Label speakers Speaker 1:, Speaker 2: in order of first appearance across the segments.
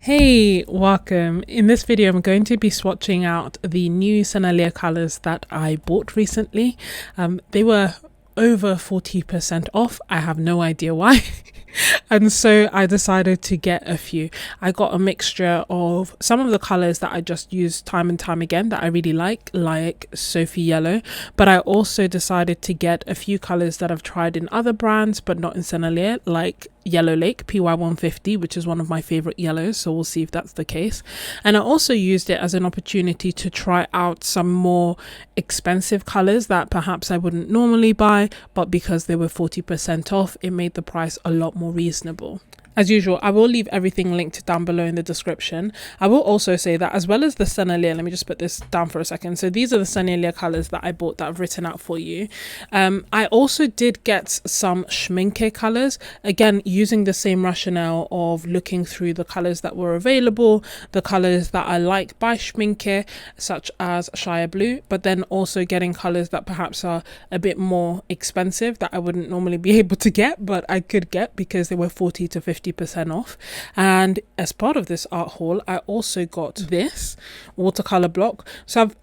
Speaker 1: Hey, welcome. In this video, I'm going to be swatching out the new Sennelier colors that I bought recently. They were over 40% off. I have no idea why. And so I decided to get a few. I got a mixture of some of the colors that I just use time and time again that I really like Sophie Yellow, but I also decided to get a few colors that I've tried in other brands but not in Sennelier, like Yellow Lake PY150, which is one of my favorite yellows, so we'll see if that's the case. And I also used it as an opportunity to try out some more expensive colors that perhaps I wouldn't normally buy, but because they were 40% off, it made the price a lot more reasonable. As usual, I will leave everything linked down below in the description. I will also say that as well as the Sennelier, let me just put this down for a second. So these are the Sennelier colors that I bought that I've written out for you. I also did get some Schminke colors, again, using the same rationale of looking through the colors that were available, the colors that I like by Schminke, such as Shire Blue, but then also getting colors that perhaps are a bit more expensive that I wouldn't normally be able to get, but I could get because they were 40 to 50% off. And as part of this art haul, I also got this watercolor block. So I've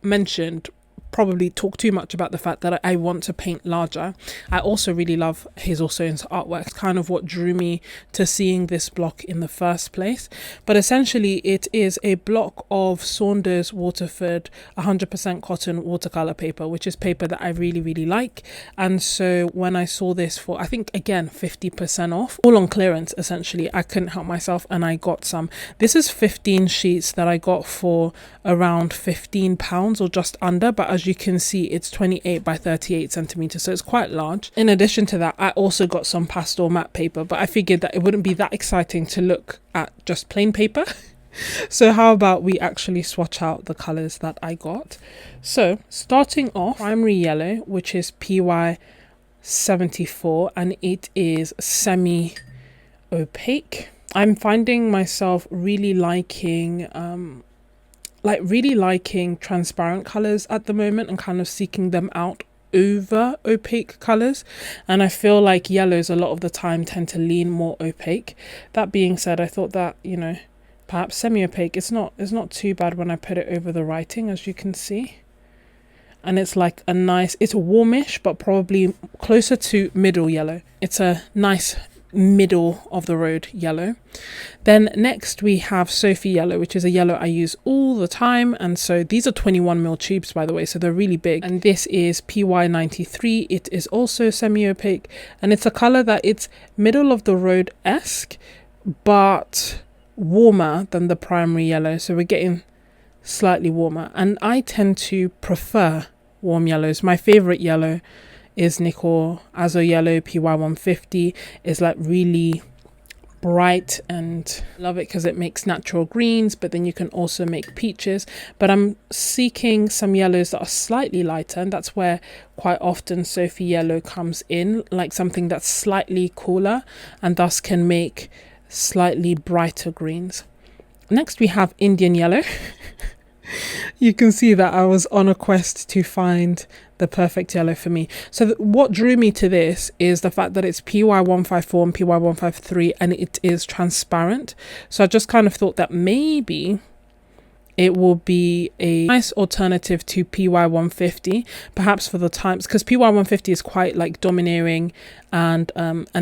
Speaker 1: mentioned, probably talk too much about the fact that I want to paint larger. I also really love Hazel Stone's artwork. It's kind of what drew me to seeing this block in the first place. But essentially it is a block of Saunders Waterford 100% cotton watercolor paper, which is paper that I really like. And so when I saw this for, I think again 50% off, all on clearance essentially, I couldn't help myself and I got some. This is 15 sheets that I got for around £15 or just under, but as you can see, it's 28 by 38 centimeters, so it's quite large. In addition to that, I also got some pastel matte paper, but I figured that it wouldn't be that exciting to look at just plain paper. So how about we actually swatch out the colors that I got. So starting off, primary yellow, which is PY74, and it is semi opaque. I'm finding myself really liking transparent colors at the moment and kind of seeking them out over opaque colors, and I feel like yellows a lot of the time tend to lean more opaque. That being said, I thought that, you know, perhaps semi-opaque is not too bad when I put it over the writing, as you can see. And it's like a nice, it's warmish but probably closer to middle yellow. It's a nice middle of the road yellow. Then next we have Sophie Yellow, which is a yellow I use all the time, and so these are 21mm tubes, by the way, so they're really big. And this is PY93. It is also semi-opaque, and it's a color that it's middle of the road-esque but warmer than the primary yellow, so we're getting slightly warmer, and I tend to prefer warm yellows. My favorite yellow is Nickel Azo Yellow PY150. Is like really bright and love it because it makes natural greens, but then you can also make peaches. But I'm seeking some yellows that are slightly lighter, and that's where quite often Sophie Yellow comes in, like something that's slightly cooler and thus can make slightly brighter greens. Next we have Indian Yellow. You can see that I was on a quest to find the perfect yellow for me. So what drew me to this is the fact that it's PY154 and PY153 and it is transparent. So I just kind of thought that maybe it will be a nice alternative to PY150, perhaps for the times, because PY150 is quite like domineering and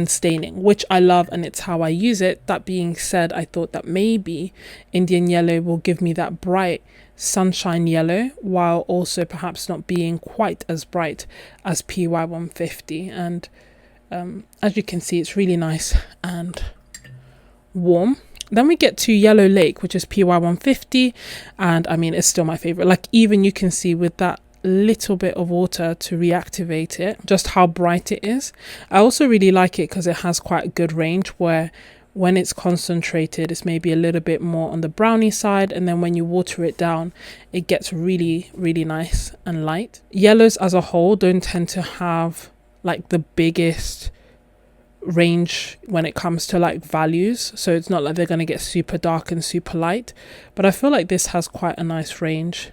Speaker 1: staining, which I love, and it's how I use it. That being said, I thought that maybe Indian Yellow will give me that bright sunshine yellow while also perhaps not being quite as bright as PY150. And as you can see, it's really nice and warm. Then we get to Yellow Lake, which is PY150, and I mean, it's still my favorite. Like, even you can see with that little bit of water to reactivate it, just how bright it is. I also really like it because it has quite a good range, where when it's concentrated, it's maybe a little bit more on the brownie side, and then when you water it down, it gets really nice and light. Yellows as a whole don't tend to have like the biggest range when it comes to like values, so it's not like they're going to get super dark and super light, but I feel like this has quite a nice range.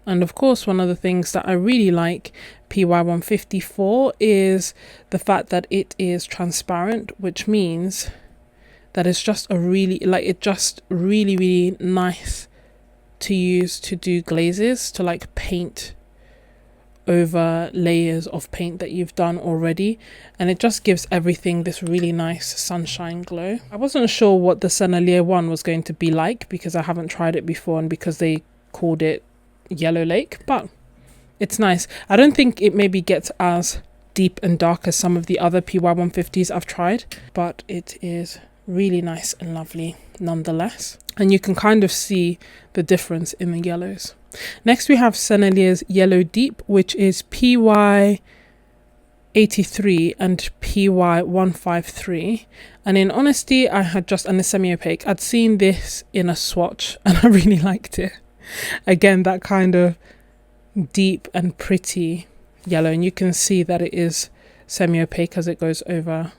Speaker 1: And of course, one of the things that I really like PY154 is the fact that it is transparent, which means that is just a really, like, it just really nice to use to do glazes, to like paint over layers of paint that you've done already, and it just gives everything this really nice sunshine glow. I wasn't sure what the Sennelier one was going to be like because I haven't tried it before and because they called it Yellow Lake, but it's nice. I don't think it maybe gets as deep and dark as some of the other PY150s I've tried, but it is really nice and lovely nonetheless, and you can kind of see the difference in the yellows. Next we have Sennelier's Yellow Deep, which is PY83 and PY153, and in honesty I had just, and it's semi-opaque, I'd seen this in a swatch and I really liked it. Again, that kind of deep and pretty yellow, and you can see that it is semi-opaque as it goes over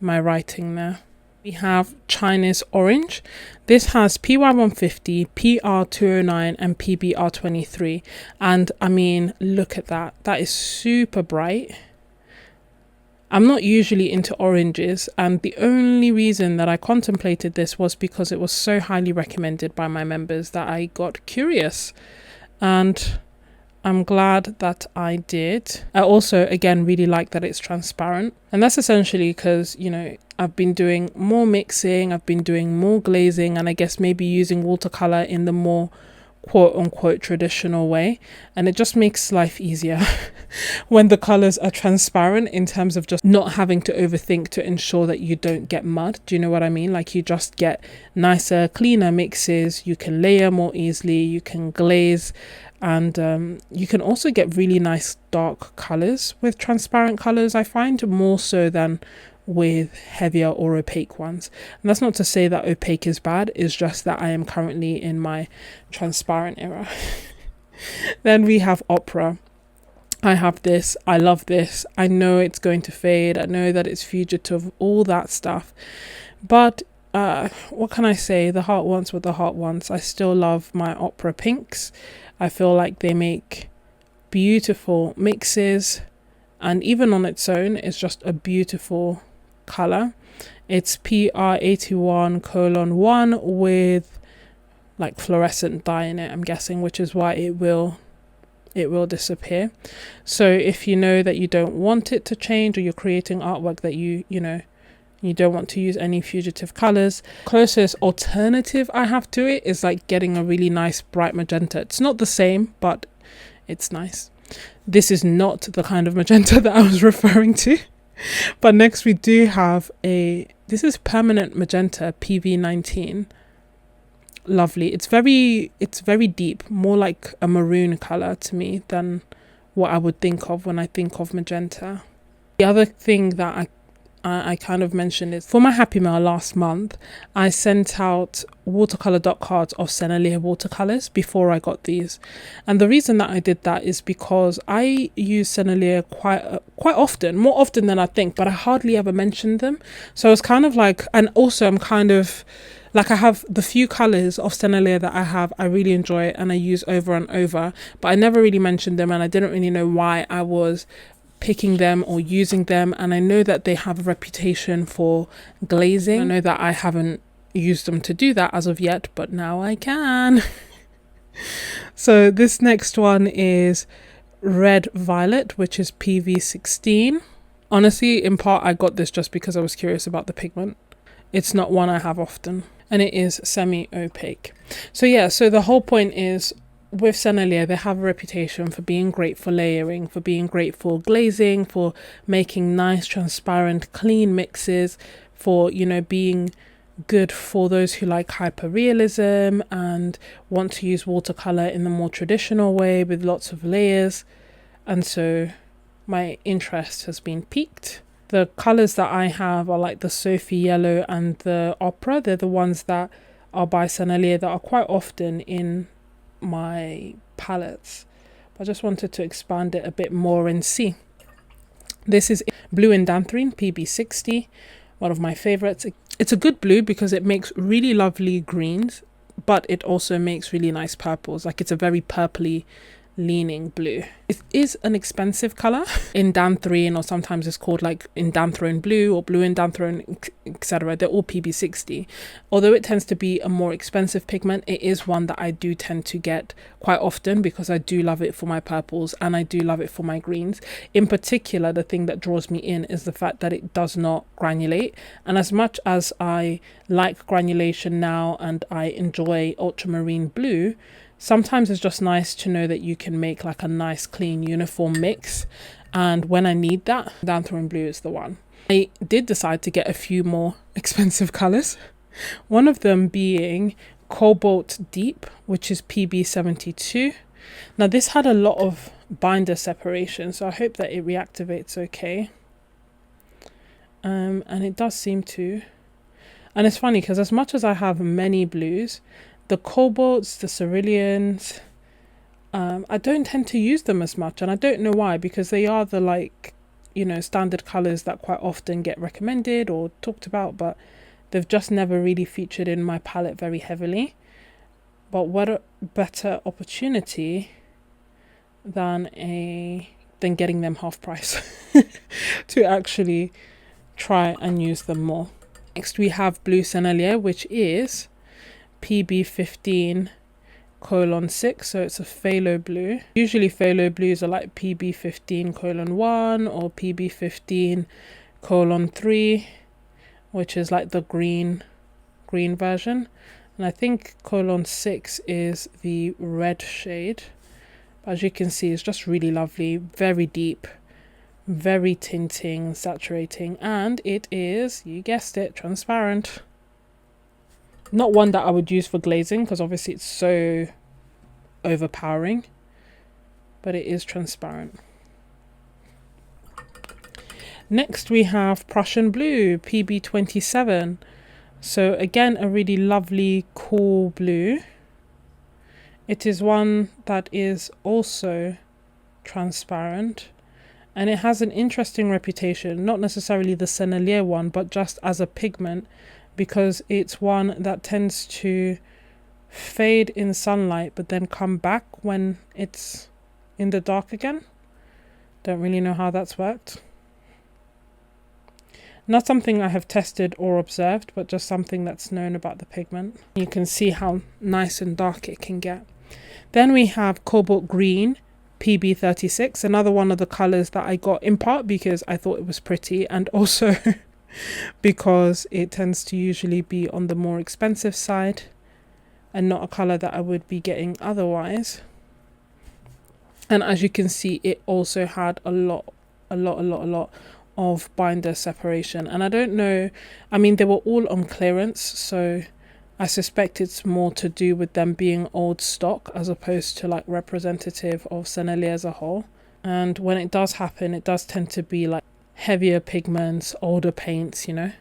Speaker 1: my writing there. We have China's Orange. This has PY150, PR209 and PBR23, and I mean, look at that. That is super bright. I'm not usually into oranges, and the only reason that I contemplated this was because it was so highly recommended by my members that I got curious, and I'm glad that I did. I also, again, really like that it's transparent, and that's essentially because, you know, I've been doing more mixing, I've been doing more glazing, and I guess maybe using watercolor in the more quote-unquote traditional way, and it just makes life easier when the colors are transparent, in terms of just not having to overthink to ensure that you don't get mud. Do you know what I mean? Like, you just get nicer, cleaner mixes, you can layer more easily, you can glaze, and you can also get really nice dark colors with transparent colors, I find, more so than with heavier or opaque ones. And that's not to say that opaque is bad, it's just that I am currently in my transparent era. Then we have Opera. I have this, I love this, I know it's going to fade, I know that it's fugitive, all that stuff, but what can I say, the heart wants what the heart wants. I still love my Opera pinks. I feel like they make beautiful mixes, and even on its own it's just a beautiful color. It's PR81:1 with like fluorescent dye in it, I'm guessing, which is why it will disappear. So if you know that you don't want it to change, or you're creating artwork that you know you don't want to use any fugitive colors, closest alternative I have to it is like getting a really nice bright magenta. It's not the same, but it's nice. This is not the kind of magenta that I was referring to. But next we do have this is Permanent Magenta PV19. Lovely. It's very deep, more like a maroon color to me than what I would think of when I think of magenta. The other thing that I kind of mentioned is, for my Happy Mail last month, I sent out watercolor dot cards of Sennelier watercolors before I got these. And the reason that I did that is because I use Sennelier quite often, more often than I think, but I hardly ever mentioned them. So it's kind of like, and also I'm kind of like, I have the few colors of Sennelier that I have, I really enjoy and I use over and over, but I never really mentioned them, and I didn't really know why I was picking them or using them. And I know that they have a reputation for glazing. I know that I haven't used them to do that as of yet, but now I can. So this next one is Red Violet, which is PV16. Honestly, in part I got this just because I was curious about the pigment. It's not one I have often, and it is semi-opaque. So yeah, so the whole point is, with Sennelier, they have a reputation for being great for layering, for being great for glazing, for making nice, transparent, clean mixes, for, you know, being good for those who like hyperrealism and want to use watercolor in the more traditional way with lots of layers. And so my interest has been piqued. The colors that I have are like the Sophie Yellow and the Opera. They're the ones that are by Sennelier that are quite often in my palettes. I just wanted to expand it a bit more and see. This is Blue Indanthrene PB60, one of my favorites. It's a good blue because it makes really lovely greens, but it also makes really nice purples. Like, it's a very purpley leaning blue. It is an expensive color in Danthrene, or sometimes it's called like in Danthrone blue or blue in Danthrone, etc. They're all PB60. Although it tends to be a more expensive pigment, it is one that I do tend to get quite often because I do love it for my purples and I do love it for my greens. In particular, the thing that draws me in is the fact that it does not granulate, and as much as I like granulation now and I enjoy ultramarine blue, sometimes it's just nice to know that you can make like a nice clean uniform mix, and when I need that, Danthrone blue is the one. I did decide to get a few more expensive colors, one of them being Cobalt Deep, which is PB72. Now this had a lot of binder separation, so I hope that it reactivates okay, and it does seem to. And it's funny because as much as I have many blues, the cobalts, the ceruleans, I don't tend to use them as much, and I don't know why, because they are the, like, you know, standard colors that quite often get recommended or talked about, but they've just never really featured in my palette very heavily. But what a better opportunity than getting them half price to actually try and use them more. Next we have Blue Sennelier, which is PB15:6, so it's a phthalo blue. Usually phthalo blues are like PB15:1 or PB15:3, which is like the green version, and I think :6 is the red shade. But as you can see, it's just really lovely, very deep, very tinting, saturating, and it is, you guessed it, transparent. Not one that I would use for glazing because obviously it's so overpowering, but it is transparent. Next we have Prussian Blue, PB27. So again, a really lovely, cool blue. It is one that is also transparent, and it has an interesting reputation, not necessarily the Sennelier one, but just as a pigment, because it's one that tends to fade in sunlight but then come back when it's in the dark again. Don't really know how that's worked. Not something I have tested or observed, but just something that's known about the pigment. You can see how nice and dark it can get. Then we have Cobalt Green, PB36, another one of the colors that I got in part because I thought it was pretty, and also because it tends to usually be on the more expensive side and not a color that I would be getting otherwise. And as you can see, it also had a lot of binder separation, and I don't know, I mean, they were all on clearance, so I suspect it's more to do with them being old stock as opposed to like representative of Sennelier as a whole. And when it does happen, it does tend to be like heavier pigments, older paints, you know,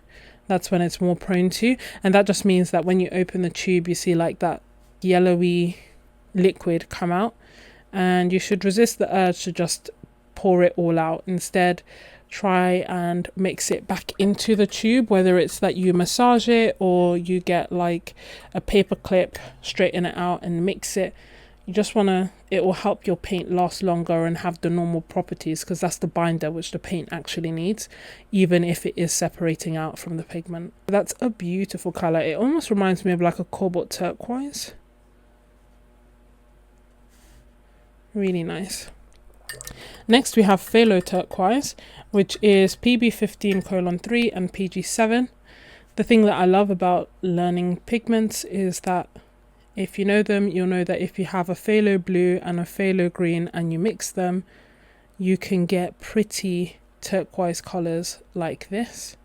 Speaker 1: that's when it's more prone to. And that just means that when you open the tube, you see like that yellowy liquid come out, and you should resist the urge to just pour it all out. Instead, try and mix it back into the tube, whether it's that you massage it or you get like a paper clip, straighten it out and mix it. You just want to, it will help your paint last longer and have the normal properties, because that's the binder which the paint actually needs, even if it is separating out from the pigment. That's a beautiful color. It almost reminds me of like a cobalt turquoise. Really nice. Next we have Phthalo Turquoise, which is PB15:3 and PG7. The thing that I love about learning pigments is that if you know them, you'll know that if you have a phthalo blue and a phthalo green and you mix them, you can get pretty turquoise colors like this.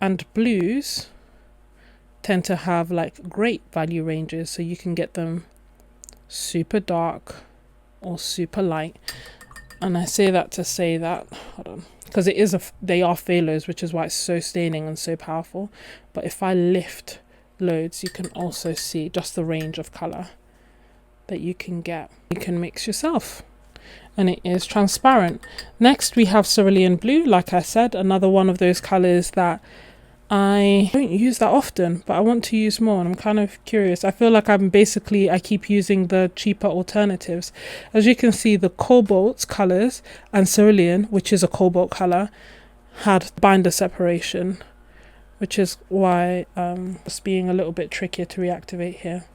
Speaker 1: And blues tend to have like great value ranges, so you can get them super dark or super light. And I say that to say that, hold on, because it is they are phthalos, which is why it's so staining and so powerful. But if I lift loads, you can also see just the range of color that you can get. You can mix yourself, and it is transparent. Next we have Cerulean Blue, like I said, another one of those colors that I don't use that often, but I want to use more, and I'm kind of curious. I feel like I keep using the cheaper alternatives. As you can see, the Cobalt colours and Cerulean, which is a Cobalt colour, had binder separation, which is why it's being a little bit trickier to reactivate here.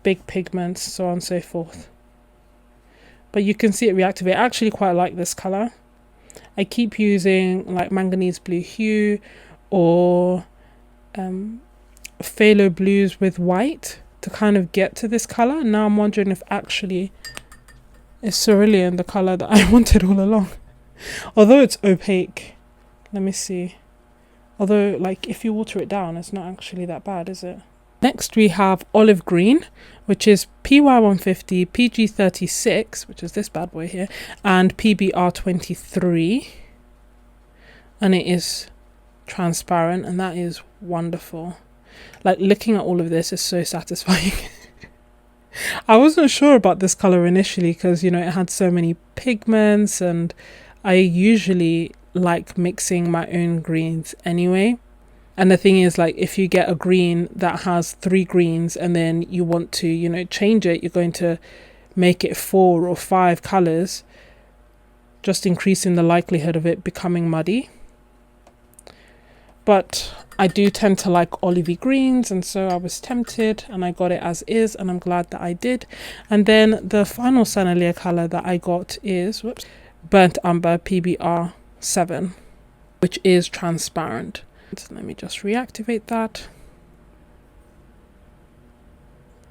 Speaker 1: Big pigments, so on and so forth. But you can see it reactivate. I actually quite like this colour. I keep using like manganese blue hue or phthalo blues with white to kind of get to this colour. Now I'm wondering if actually is cerulean the colour that I wanted all along. Although it's opaque. Let me see. Although like if you water it down, it's not actually that bad, is it? Next we have olive green, which is PY150, PG36, which is this bad boy here, and PBR23. And it is transparent, and that is wonderful. Like looking at all of this is so satisfying. I wasn't sure about this color initially because, you know, it had so many pigments, and I usually like mixing my own greens anyway. And the thing is, like, if you get a green that has 3 greens and then you want to, you know, change it, you're going to make it 4 or 5 colors, just increasing the likelihood of it becoming muddy. But I do tend to like olivey greens, and so I was tempted and I got it as is, and I'm glad that I did. And then the final Sennelier color that I got is Burnt Umber PBR7, which is transparent. So let me just reactivate that.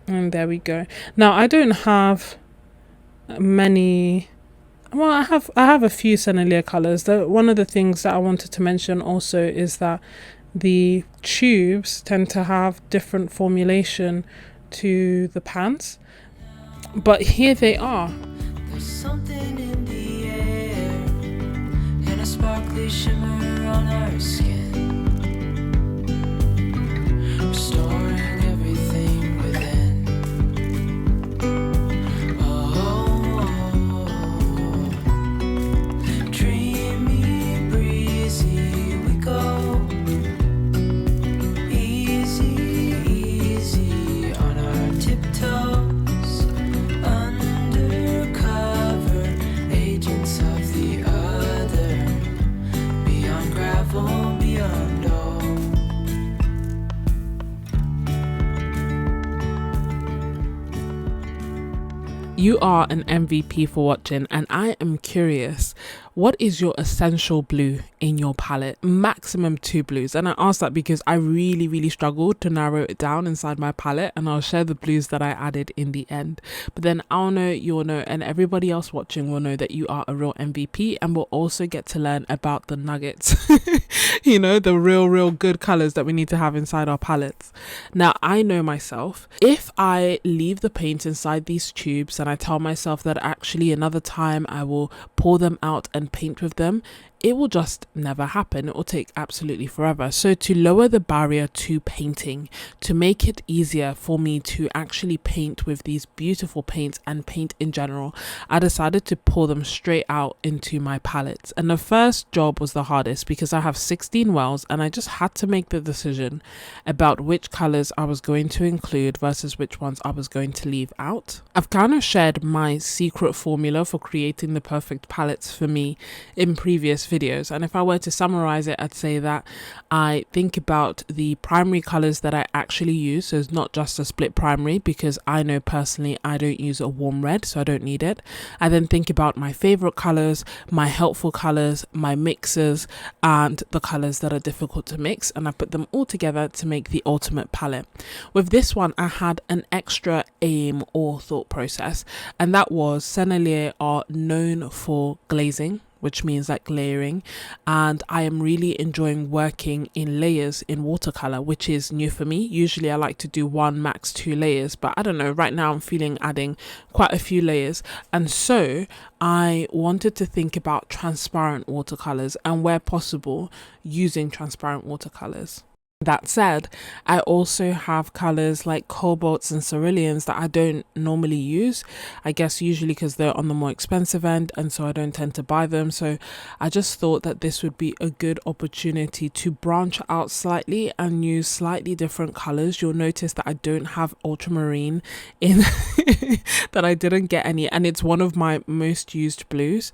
Speaker 1: And there we go. Now I don't have many. Well, I have a few Sennelier colors. One of the things that I wanted to mention also is that the tubes tend to have different formulation to the pans, but here they are. There's something in the air and a sparkly shimmer on our skin. Restoring everything within. Oh, dreamy, breezy, we go. Easy, easy on our tiptoes. Undercover agents of the other. Beyond gravel, beyond all. You are an MVP for watching, and I am curious, what is your essential blue in your palette? Maximum 2 blues. And I ask that because I really struggled to narrow it down inside my palette, and I'll share the blues that I added in the end. But then I'll know, you'll know, and everybody else watching will know that you are a real MVP, and we'll also get to learn about the nuggets. You know, the real good colors that we need to have inside our palettes. Now, I know myself, if I leave the paint inside these tubes and I tell myself that actually another time I will pour them out and paint with them, it will just never happen. It will take absolutely forever. So to lower the barrier to painting, to make it easier for me to actually paint with these beautiful paints and paint in general, I decided to pour them straight out into my palettes. And the first job was the hardest because I have 16 wells, and I just had to make the decision about which colors I was going to include versus which ones I was going to leave out. I've kind of shared my secret formula for creating the perfect palettes for me in previous videos, and if I were to summarize it, I'd say that I think about the primary colors that I actually use, so it's not just a split primary, because I know personally I don't use a warm red, so I don't need it. I then think about my favorite colors, my helpful colors, my mixers, and the colors that are difficult to mix, and I put them all together to make the ultimate palette. With this one, I had an extra aim or thought process, and that was Sennelier are known for glazing, which means like layering, and I am really enjoying working in layers in watercolor, which is new for me. Usually I like to do 1 max 2 layers, but I don't know, right now I'm feeling adding quite a few layers, and so I wanted to think about transparent watercolors and where possible using transparent watercolors. That said, I also have colors like cobalts and ceruleans that I don't normally use. I guess usually because they're on the more expensive end, and so I don't tend to buy them. So I just thought that this would be a good opportunity to branch out slightly and use slightly different colors. You'll notice that I don't have ultramarine in that I didn't get any, and it's one of my most used blues.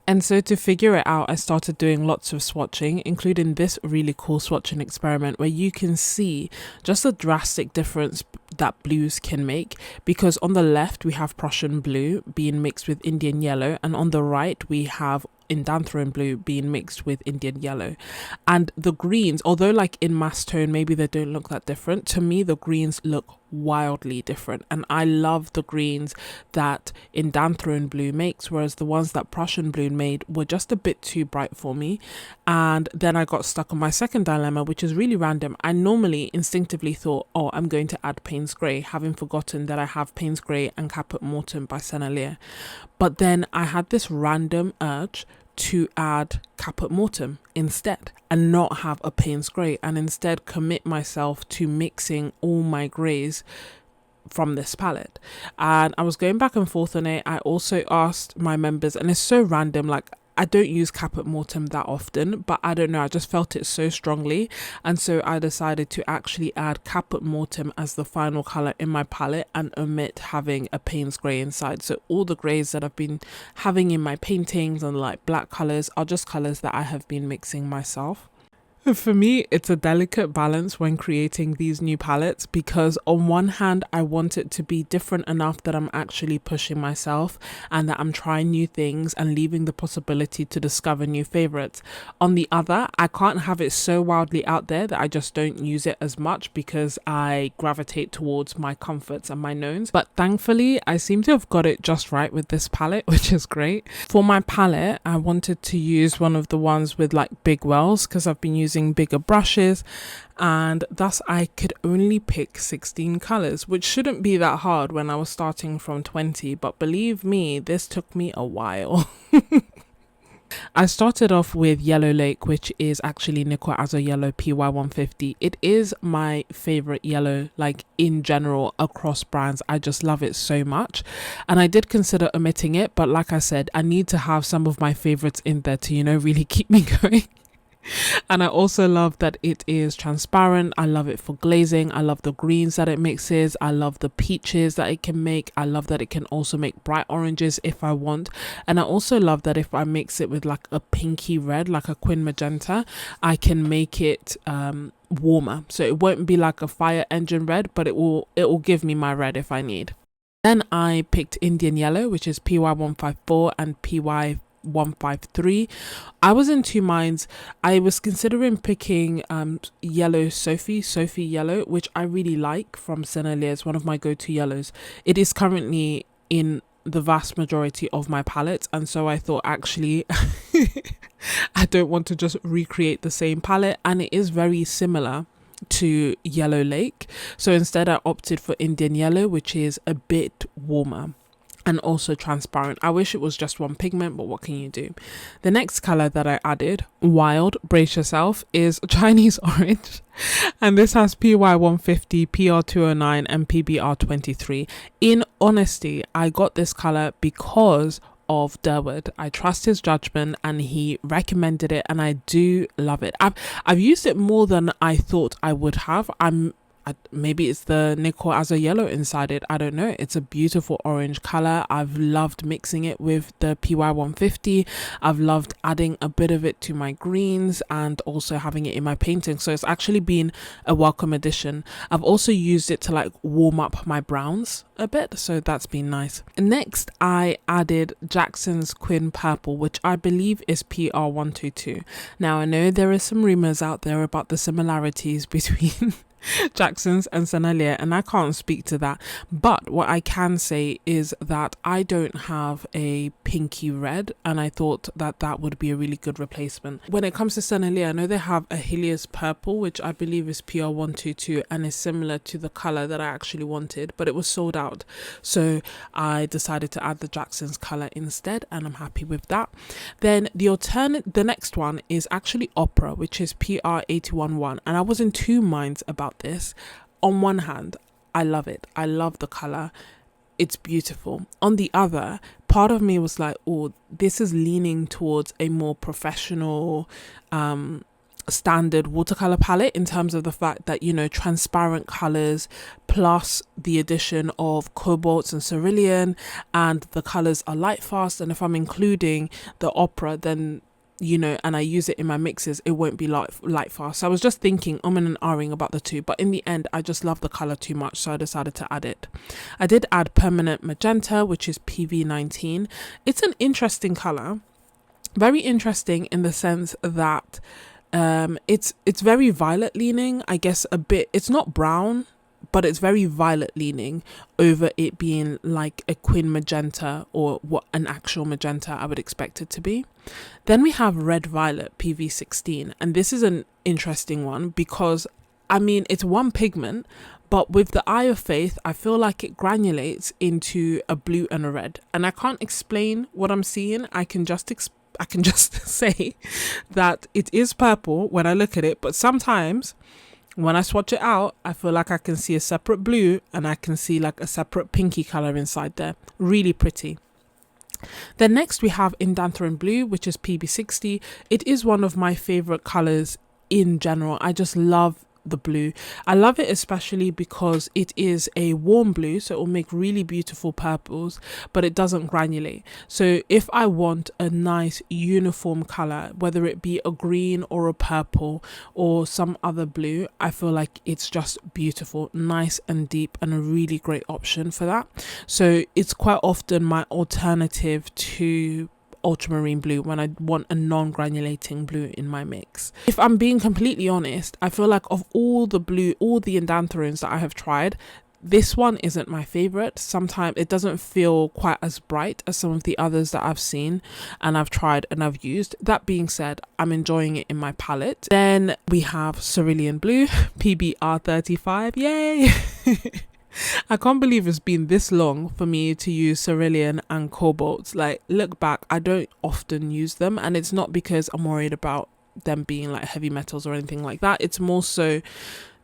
Speaker 1: And so to figure it out, I started doing lots of swatching, including this really cool swatching experiment where you can see just a drastic difference that blues can make, because on the left we have Prussian blue being mixed with Indian yellow, and on the right we have indanthrone blue being mixed with Indian yellow. And the greens, although like in mass tone maybe they don't look that different, to me the greens look wildly different, and I love the greens that indanthrone blue makes, whereas the ones that Prussian blue made were just a bit too bright for me. And then I got stuck on my second dilemma, which is really random. I normally instinctively thought, oh, I'm going to add Payne's Grey, having forgotten that I have Payne's Grey and Caput Mortuum by Sennelier. But then I had this random urge to add Caput Mortuum instead and not have a Payne's Grey, and instead commit myself to mixing all my greys from this palette. And I was going back and forth on it. I also asked my members, and it's so random, like I don't use Caput Mortuum that often, but I don't know, I just felt it so strongly, and so I decided to actually add Caput Mortuum as the final colour in my palette and omit having a Payne's Grey inside. So all the greys that I've been having in my paintings and like black colours are just colours that I have been mixing myself. For me, it's a delicate balance when creating these new palettes, because on one hand, I want it to be different enough that I'm actually pushing myself and that I'm trying new things and leaving the possibility to discover new favorites. On the other, I can't have it so wildly out there that I just don't use it as much, because I gravitate towards my comforts and my knowns. But thankfully, I seem to have got it just right with this palette, which is great. For my palette, I wanted to use one of the ones with like big wells, because I've been using bigger brushes, and thus I could only pick 16 colors, which shouldn't be that hard when I was starting from 20, but believe me, this took me a while. I started off with Yellow Lake, which is actually Nickel Azo Yellow PY150. It is my favorite yellow, like in general across brands. I just love it so much, and I did consider omitting it, but like I said, I need to have some of my favorites in there to, you know, really keep me going. And I also love that it is transparent. I love it for glazing. I love the greens that it mixes. I love the peaches that it can make. I love that it can also make bright oranges if I want. And I also love that if I mix it with like a pinky red, like a quin magenta, I can make it warmer. So it won't be like a fire engine red, but it will give me my red if I need. Then I picked Indian Yellow, which is PY154 and PY153. I was in two minds. I was considering picking yellow Sophie yellow, which I really like from Sennelier. It's one of my go-to yellows. It is currently in the vast majority of my palettes, and so I thought actually I don't want to just recreate the same palette, and it is very similar to Yellow Lake, so instead I opted for Indian Yellow, which is a bit warmer and also transparent. I wish it was just one pigment, but what can you do? The next color that I added, wild, brace yourself, is Chinese orange, and this has PY150, PR209 and PBR23. In honesty, I got this color because of Durwood. I trust his judgment and he recommended it, and I do love it. I've used it more than I thought I would have. Maybe it's the Nickel Azo Yellow inside it, I don't know. It's a beautiful orange color. I've loved mixing it with the PY150. I've loved adding a bit of it to my greens and also having it in my painting, so it's actually been a welcome addition. I've also used it to like warm up my browns a bit, so that's been nice. Next, I added Jackson's Quin Purple, which I believe is PR122. Now I know there are some rumors out there about the similarities between Jackson's and Sennelier, and I can't speak to that, but what I can say is that I don't have a pinky red, and I thought that that would be a really good replacement. When it comes to Sennelier, I know they have a Helios Purple, which I believe is PR122 and is similar to the color that I actually wanted, but it was sold out out. So I decided to add the Jackson's colour instead, and I'm happy with that. Then the next one is actually Opera, which is PR811, and I was in two minds about this. On one hand, I love it. I love the colour. It's beautiful. On the other, part of me was like, oh, this is leaning towards a more professional standard watercolor palette, in terms of the fact that, you know, transparent colors plus the addition of cobalts and cerulean, and the colors are light fast. And if I'm including the Opera, then, you know, and I use it in my mixes, it won't be light fast. So I was just thinking and ahhing about the two, but in the end I just love the color too much, so I decided to add it. I did add Permanent Magenta, which is PV19. It's an interesting color, very interesting in the sense that it's very violet leaning, I guess, a bit. It's not brown, but it's very violet leaning over it being like a quin magenta, or what an actual magenta I would expect it to be. Then we have Red Violet PV16, and this is an interesting one because, I mean, it's one pigment, but with the eye of faith, I feel like it granulates into a blue and a red, and I can't explain what I'm seeing. I can just say that it is purple when I look at it, but sometimes when I swatch it out, I feel like I can see a separate blue and I can see like a separate pinky color inside there. Really pretty. Then next we have Indanthrone Blue, which is PB60. It is one of my favorite colors in general. I just love the blue. I love it especially because it is a warm blue, so it will make really beautiful purples, but it doesn't granulate. So if I want a nice uniform color, whether it be a green or a purple or some other blue, I feel like it's just beautiful, nice and deep, and a really great option for that. So it's quite often my alternative to ultramarine blue when I want a non-granulating blue in my mix. If I'm being completely honest, I feel like of all the indanthrones that I have tried, this one isn't my favorite. Sometimes it doesn't feel quite as bright as some of the others that I've seen and I've tried and I've used. That being said, I'm enjoying it in my palette. Then we have Cerulean Blue PBR35. Yay! I can't believe it's been this long for me to use cerulean and cobalt. Like, look back, I don't often use them, and it's not because I'm worried about them being like heavy metals or anything like that. It's more so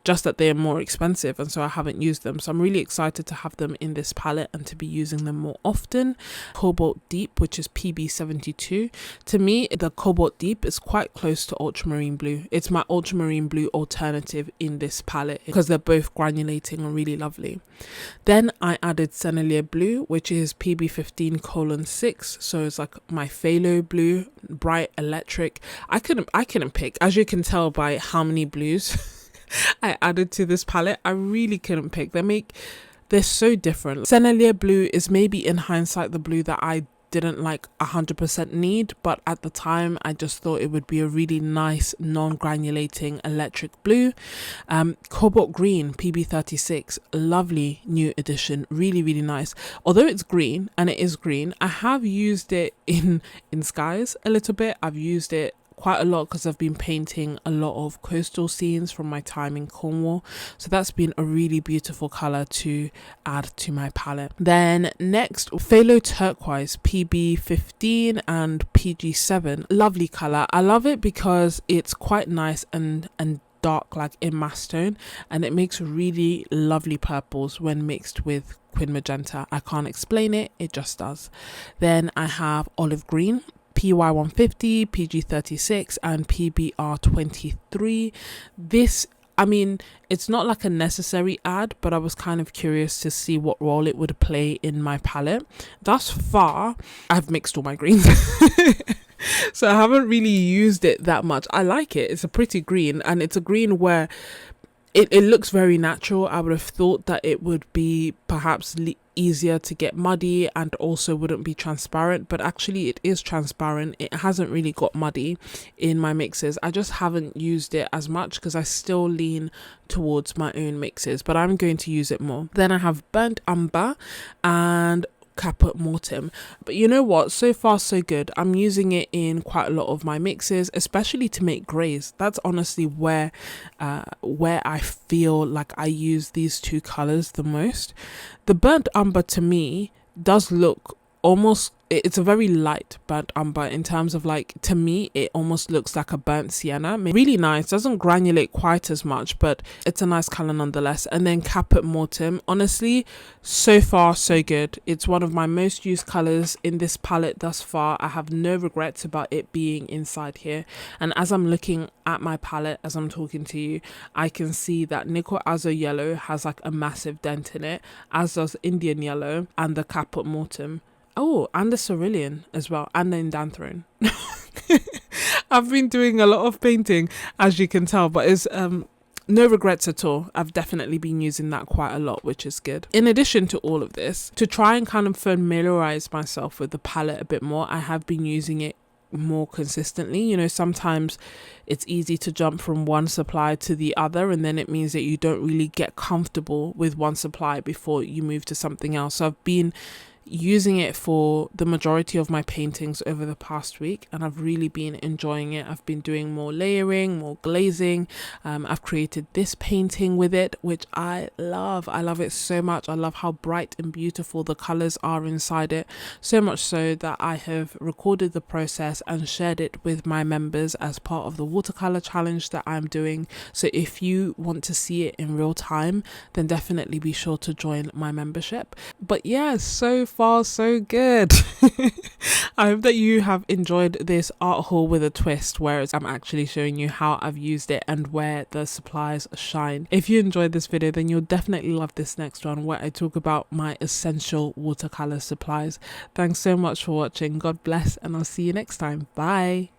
Speaker 1: just that they're more expensive, and so I haven't used them. So I'm really excited to have them in this palette and to be using them more often. Cobalt Deep, which is PB72. To me, the Cobalt Deep is quite close to Ultramarine Blue. It's my Ultramarine Blue alternative in this palette because they're both granulating and really lovely. Then I added Sennelier Blue, which is PB15:6. So it's like my phthalo blue, bright electric. I couldn't pick, as you can tell by how many blues I added to this palette. I really couldn't pick. They're so different. Sennelier Blue is maybe in hindsight the blue that I didn't like 100% need, but at the time I just thought it would be a really nice non-granulating electric blue. Cobalt Green PB36, lovely new addition, really nice. Although it's green, and it is green, I have used it in skies a little bit. I've used it quite a lot because I've been painting a lot of coastal scenes from my time in Cornwall, so that's been a really beautiful color to add to my palette. Then next, Phthalo Turquoise PB15 and PG7, lovely color. I love it because it's quite nice and dark, like in mass tone, and it makes really lovely purples when mixed with quin magenta. I can't explain it, it just does. Then I have Olive Green PY150, PG36 and PBR23. This, I mean, it's not like a necessary add, but I was kind of curious to see what role it would play in my palette. Thus far, I've mixed all my greens. So I haven't really used it that much. I like it. It's a pretty green, and it's a green where it looks very natural. I would have thought that it would be perhaps easier to get muddy and also wouldn't be transparent, but actually it is transparent. It hasn't really got muddy in my mixes. I just haven't used it as much because I still lean towards my own mixes, but I'm going to use it more. Then I have Burnt Umber and Caput Mortem. But you know what, so far so good. I'm using it in quite a lot of my mixes, especially to make greys. That's honestly where I feel like I use these two colors the most. The burnt umber to me does look almost, it's a very light burnt umber in terms of like, to me it almost looks like a burnt sienna. Really nice, doesn't granulate quite as much, but it's a nice color nonetheless. And then Caput Mortem, honestly, so far so good. It's one of my most used colors in this palette thus far. I have no regrets about it being inside here. And as I'm looking at my palette as I'm talking to you, I can see that Nickel Azo Yellow has like a massive dent in it, as does Indian Yellow and the Caput Mortem. Oh, and the Cerulean as well, and the Indanthrone. I've been doing a lot of painting, as you can tell, but it's no regrets at all. I've definitely been using that quite a lot, which is good. In addition to all of this, to try and kind of familiarize myself with the palette a bit more, I have been using it more consistently. You know, sometimes it's easy to jump from one supply to the other, and then it means that you don't really get comfortable with one supply before you move to something else. So I've been using it for the majority of my paintings over the past week, and I've really been enjoying it. I've been doing more layering, more glazing. I've created this painting with it, which I love. I love it so much. I love how bright and beautiful the colors are inside it, so much so that I have recorded the process and shared it with my members as part of the watercolor challenge that I'm doing. So if you want to see it in real time, then definitely be sure to join my membership. But yeah, so far so good. I hope that you have enjoyed this art haul with a twist, whereas I'm actually showing you how I've used it and where the supplies shine. If you enjoyed this video, then you'll definitely love this next one, where I talk about my essential watercolor supplies. Thanks so much for watching. God bless, and I'll see you next time. Bye.